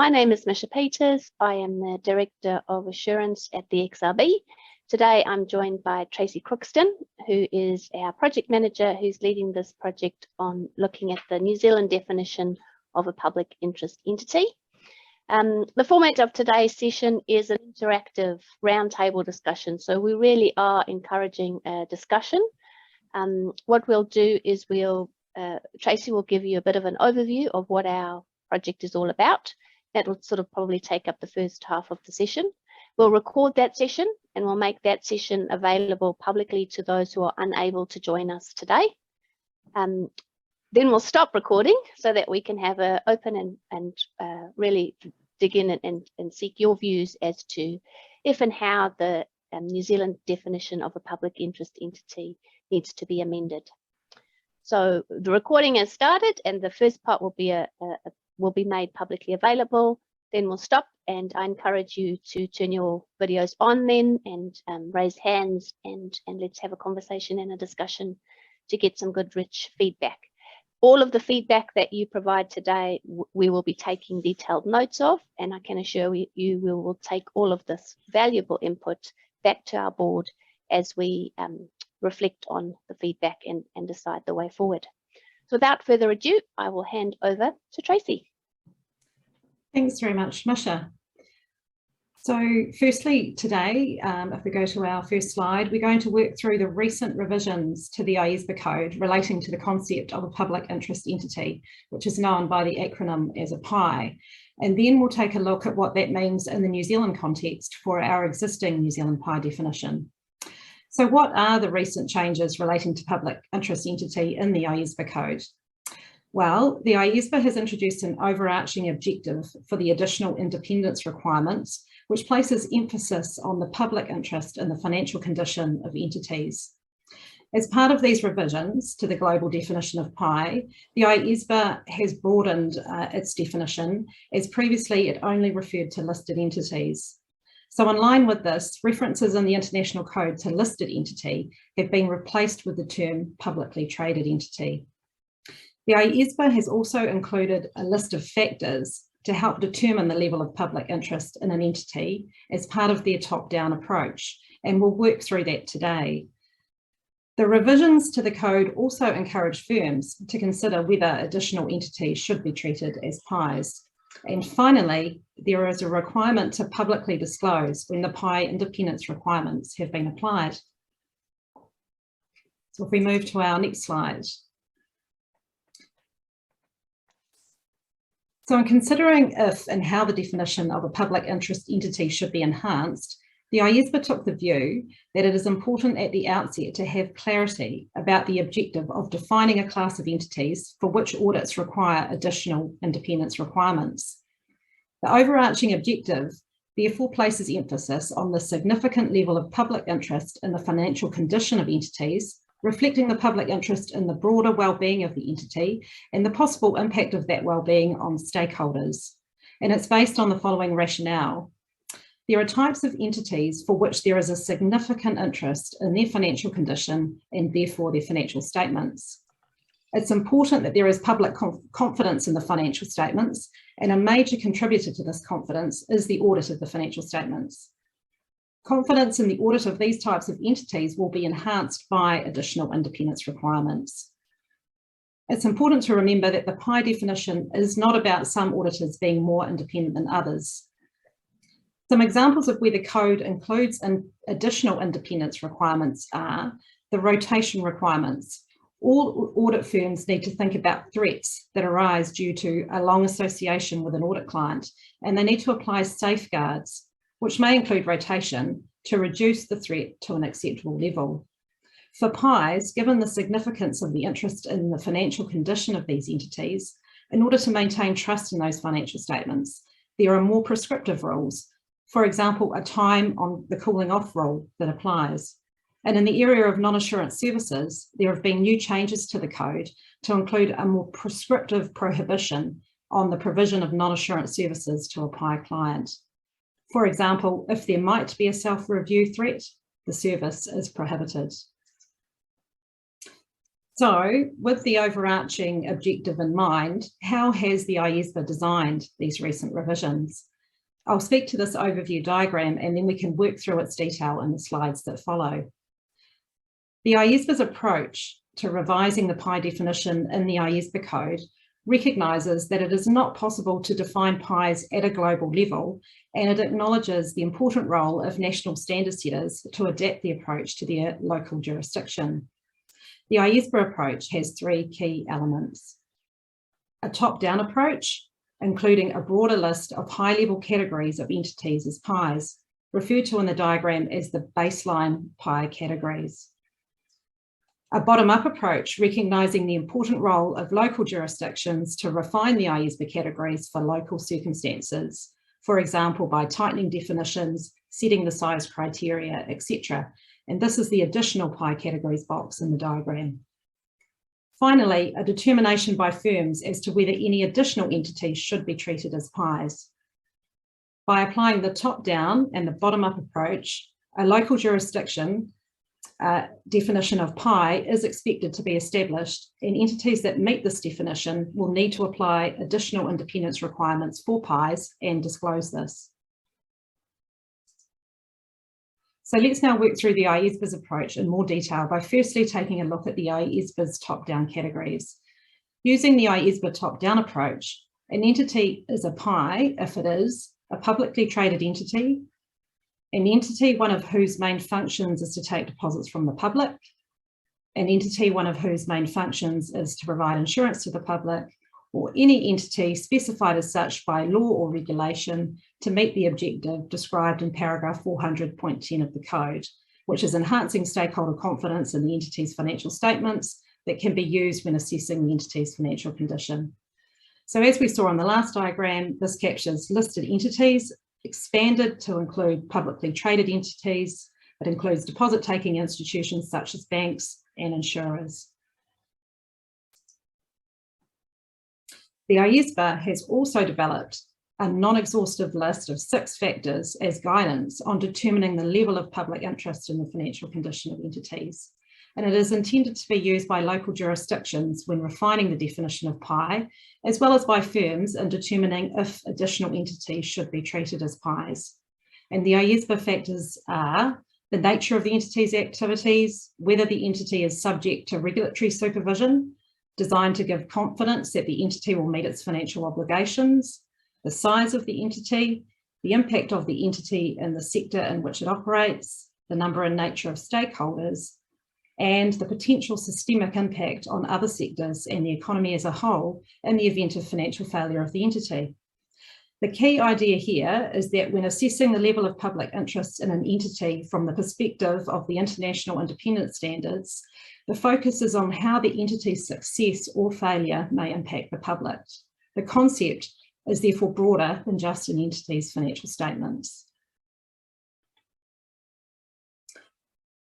My name is Misha Peters. I am the Director of Assurance at the XRB. Today I'm joined by Tracy Crookston, who is our project manager who's leading this project on looking at the New Zealand definition of a public interest entity. The format of today's session is an interactive roundtable discussion, so we really are encouraging a discussion. What we'll do is Tracy will give you a bit of an overview of what our project is all about. That will sort of probably take up the first half of the session. We'll record that session and we'll make that session available publicly to those who are unable to join us today. Then we'll stop recording so that we can have an open and really dig in and seek your views as to if and how the New Zealand definition of a public interest entity needs to be amended. So the recording has started and the first part will be made publicly available. Then we'll stop, and I encourage you to turn your videos on then and raise hands and let's have a conversation and a discussion to get some good rich feedback. All of the feedback that you provide today we will be taking detailed notes of, and I can assure you we will take all of this valuable input back to our board as we reflect on the feedback and decide the way forward. So without further ado, I will hand over to Tracy. Thanks very much, Misha. So firstly, today, if we go to our first slide, we're going to work through the recent revisions to the ISBA Code relating to the concept of a public interest entity, which is known by the acronym as a PI. And then we'll take a look at what that means in the New Zealand context for our existing New Zealand PI definition. So what are the recent changes relating to public interest entity in the ISBA Code? Well, the ISBA has introduced an overarching objective for the additional independence requirements, which places emphasis on the public interest in the financial condition of entities. As part of these revisions to the global definition of PI, the ISBA has broadened its definition, as previously it only referred to listed entities. So in line with this, references in the International Code to listed entity have been replaced with the term publicly traded entity. The ISBA has also included a list of factors to help determine the level of public interest in an entity as part of their top-down approach, and we'll work through that today. The revisions to the code also encourage firms to consider whether additional entities should be treated as PIs. And finally, there is a requirement to publicly disclose when the PI independence requirements have been applied. So if we move to our next slide. So in considering if and how the definition of a public interest entity should be enhanced, the ISBA took the view that it is important at the outset to have clarity about the objective of defining a class of entities for which audits require additional independence requirements. The overarching objective therefore places emphasis on the significant level of public interest in the financial condition of entities, reflecting the public interest in the broader well-being of the entity and the possible impact of that well-being on stakeholders. And it's based on the following rationale. There are types of entities for which there is a significant interest in their financial condition and therefore their financial statements. It's important that there is public confidence in the financial statements, and a major contributor to this confidence is the audit of the financial statements. Confidence in the audit of these types of entities will be enhanced by additional independence requirements. It's important to remember that the PI definition is not about some auditors being more independent than others. Some examples of where the code includes additional independence requirements are the rotation requirements. All audit firms need to think about threats that arise due to a long association with an audit client, and they need to apply safeguards, which may include rotation, to reduce the threat to an acceptable level. For PIs, given the significance of the interest in the financial condition of these entities, in order to maintain trust in those financial statements, there are more prescriptive rules. For example, a time on the cooling off rule that applies. And in the area of non-assurance services, there have been new changes to the code to include a more prescriptive prohibition on the provision of non-assurance services to a PI client. For example, if there might be a self-review threat, the service is prohibited. So with the overarching objective in mind, how has the ISBA designed these recent revisions? I'll speak to this overview diagram and then we can work through its detail in the slides that follow. The ISBA's approach to revising the PI definition in the ISBA Code recognises that it is not possible to define PIs at a global level, and it acknowledges the important role of national standard setters to adapt the approach to their local jurisdiction. The ISBA approach has three key elements: a top-down approach, including a broader list of high-level categories of entities as PIs, referred to in the diagram as the baseline PI categories. A bottom-up approach, recognising the important role of local jurisdictions to refine the ISBA categories for local circumstances, for example, by tightening definitions, setting the size criteria, etc. And this is the additional PI categories box in the diagram. Finally, a determination by firms as to whether any additional entities should be treated as PIs. By applying the top-down and the bottom-up approach, a local jurisdiction definition of PI is expected to be established, and entities that meet this definition will need to apply additional independence requirements for PIs and disclose this. So let's now work through the ISBA's approach in more detail by firstly taking a look at the ISBA's top-down categories. Using the ISBA top-down approach, an entity is a PI if it is a publicly traded entity, an entity one of whose main functions is to take deposits from the public, an entity one of whose main functions is to provide insurance to the public, or any entity specified as such by law or regulation to meet the objective described in paragraph 400.10 of the Code, which is enhancing stakeholder confidence in the entity's financial statements that can be used when assessing the entity's financial condition. So as we saw on the last diagram, this captures listed entities, expanded to include publicly traded entities. It includes deposit-taking institutions such as banks and insurers. The ISBA has also developed a non-exhaustive list of 6 factors as guidance on determining the level of public interest in the financial condition of entities. And it is intended to be used by local jurisdictions when refining the definition of PI, as well as by firms in determining if additional entities should be treated as PIs. And the ISBA factors are the nature of the entity's activities, whether the entity is subject to regulatory supervision, designed to give confidence that the entity will meet its financial obligations, the size of the entity, the impact of the entity in the sector in which it operates, the number and nature of stakeholders, and the potential systemic impact on other sectors and the economy as a whole in the event of financial failure of the entity. The key idea here is that when assessing the level of public interest in an entity from the perspective of the international independence standards, the focus is on how the entity's success or failure may impact the public. The concept is therefore broader than just an entity's financial statements.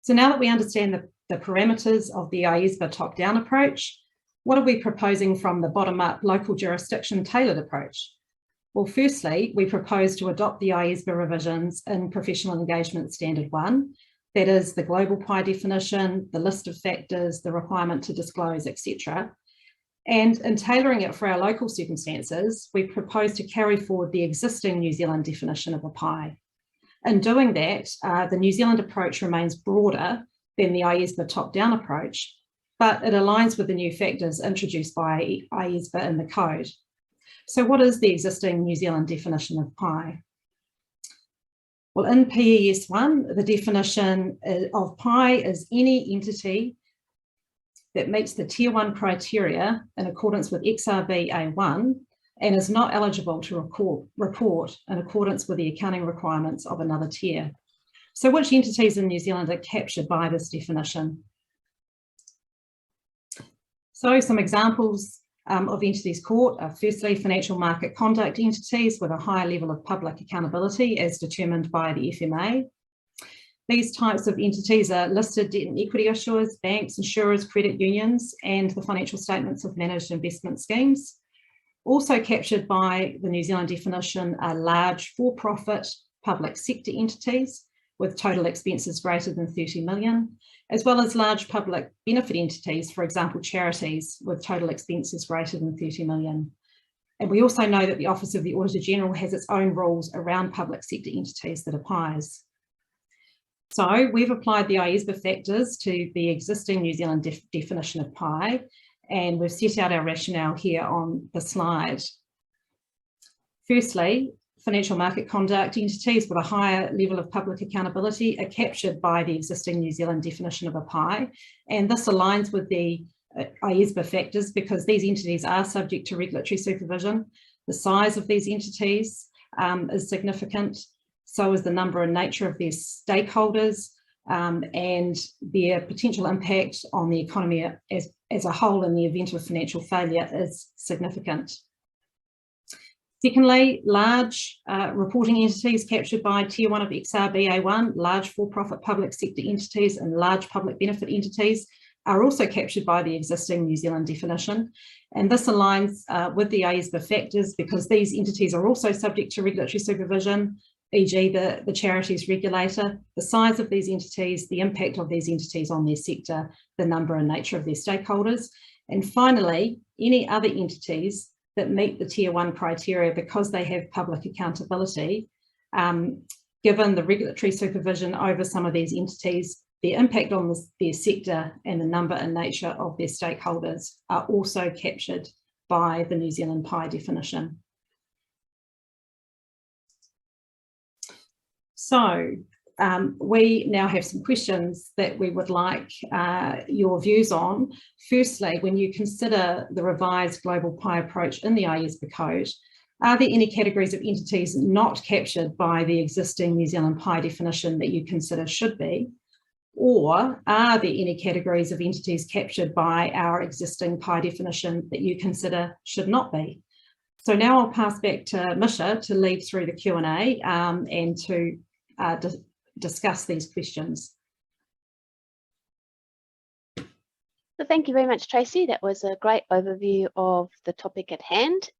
So now that we understand the parameters of the ISBA top-down approach, what are we proposing from the bottom-up local jurisdiction tailored approach? Well, firstly, we propose to adopt the ISBA revisions in Professional Engagement Standard 1, that is the global PI definition, the list of factors, the requirement to disclose, etc. And in tailoring it for our local circumstances, we propose to carry forward the existing New Zealand definition of a PI. In doing that, the New Zealand approach remains broader than the ISBA top-down approach, but it aligns with the new factors introduced by ISBA in the Code. So what is the existing New Zealand definition of PI? Well, in PES 1, the definition of PI is any entity that meets the Tier 1 criteria in accordance with XRB A1 and is not eligible to report in accordance with the accounting requirements of another tier. So which entities in New Zealand are captured by this definition? So some examples of entities caught are firstly financial market conduct entities with a higher level of public accountability as determined by the FMA. These types of entities are listed debt and equity issuers, banks, insurers, credit unions, and the financial statements of managed investment schemes. Also captured by the New Zealand definition are large for-profit public sector entities, with total expenses greater than 30 million, as well as large public benefit entities, for example, charities with total expenses greater than 30 million. And we also know that the Office of the Auditor General has its own rules around public sector entities that applies. So we've applied the ISBA factors to the existing New Zealand definition of PI, and we've set out our rationale here on the slide. Firstly, financial market conduct entities with a higher level of public accountability are captured by the existing New Zealand definition of a PI, and this aligns with the ISBA factors because these entities are subject to regulatory supervision. The size of these entities is significant, so is the number and nature of their stakeholders, and their potential impact on the economy as a whole in the event of financial failure is significant. Secondly, large reporting entities captured by Tier 1 of XRBA1, large for-profit public sector entities and large public benefit entities are also captured by the existing New Zealand definition. And this aligns with the ISBA factors because these entities are also subject to regulatory supervision, e.g. the charities regulator, the size of these entities, the impact of these entities on their sector, the number and nature of their stakeholders. And finally, any other entities that meet the Tier 1 criteria because they have public accountability, given the regulatory supervision over some of these entities, the impact on their sector and the number and nature of their stakeholders are also captured by the New Zealand PI definition. So we now have some questions that we would like your views on. Firstly, when you consider the revised global PI approach in the ISBA Code, are there any categories of entities not captured by the existing New Zealand PI definition that you consider should be? Or are there any categories of entities captured by our existing PI definition that you consider should not be? So now I'll pass back to Misha to lead through the Q&A and to discuss these questions. So thank you very much, Tracy. That was a great overview of the topic at hand.